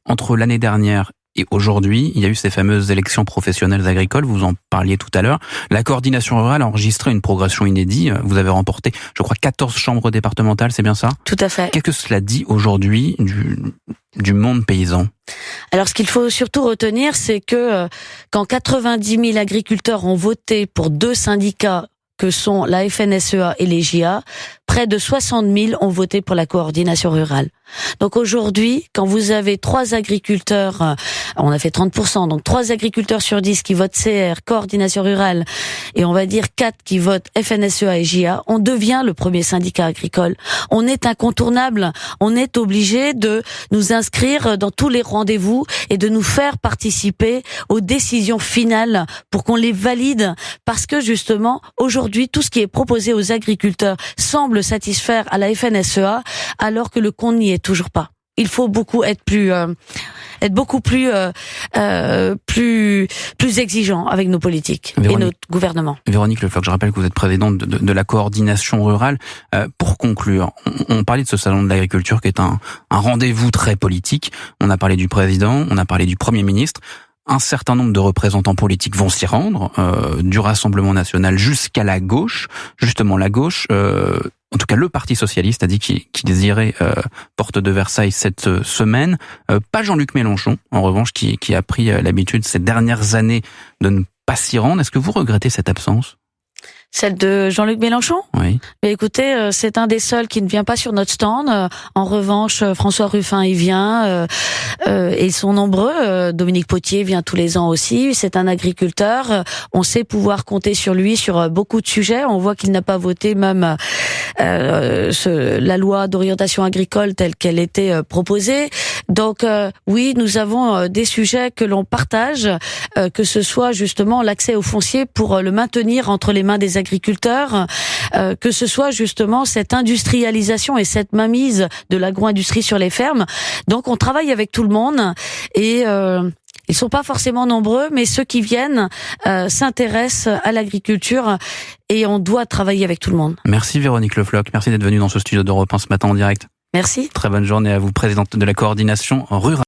entre l'année dernière et aujourd'hui, il y a eu ces fameuses élections professionnelles agricoles, vous en parliez tout à l'heure. La coordination rurale a enregistré une progression inédite. Vous avez remporté, je crois, 14 chambres départementales, c'est bien ça ? Tout à fait. Qu'est-ce que cela dit aujourd'hui du monde paysan ? Alors, ce qu'il faut surtout retenir, c'est que quand 90 000 agriculteurs ont voté pour 2 syndicats que sont la FNSEA et les JA, près de 60 000 ont voté pour la coordination rurale. Donc aujourd'hui, quand vous avez 3 agriculteurs, on a fait 30%, donc 3 agriculteurs sur 10 qui votent CR, coordination rurale, et on va dire 4 qui votent FNSEA et JA, on devient le premier syndicat agricole. On est incontournable, on est obligé de nous inscrire dans tous les rendez-vous et de nous faire participer aux décisions finales pour qu'on les valide, parce que justement, aujourd'hui, tout ce qui est proposé aux agriculteurs semble satisfaire à la FNSEA, alors que le compte n'y est toujours pas. Il faut beaucoup être beaucoup plus exigeant avec nos politiques et notre gouvernement. Véronique Le Floch, je rappelle que vous êtes présidente de la coordination rurale. Pour conclure, on parlait de ce salon de l'agriculture qui est un rendez-vous très politique. On a parlé du président, on a parlé du Premier ministre. Un certain nombre de représentants politiques vont s'y rendre, du Rassemblement national jusqu'à la gauche. Justement, la gauche, en tout cas le Parti socialiste a dit qu'il désirait porte de Versailles cette semaine. Pas Jean-Luc Mélenchon, en revanche, qui a pris l'habitude ces dernières années de ne pas s'y rendre. Est-ce que vous regrettez cette absence ? Celle de Jean-Luc Mélenchon ? Oui. Mais écoutez, c'est un des seuls qui ne vient pas sur notre stand. En revanche, François Ruffin y vient, et ils sont nombreux. Dominique Potier vient tous les ans aussi. C'est un agriculteur. On sait pouvoir compter sur lui sur beaucoup de sujets. On voit qu'il n'a pas voté même la loi d'orientation agricole telle qu'elle était proposée. Donc oui, nous avons des sujets que l'on partage, que ce soit justement l'accès au foncier pour le maintenir entre les mains des agriculteurs, que ce soit justement cette industrialisation et cette mainmise de l'agro-industrie sur les fermes. Donc on travaille avec tout le monde et ils sont pas forcément nombreux, mais ceux qui viennent s'intéressent à l'agriculture et on doit travailler avec tout le monde. Merci Véronique Le Floch, merci d'être venue dans ce studio d'Europe 1 ce matin en direct. Merci. Très bonne journée à vous, présidente de la coordination rurale.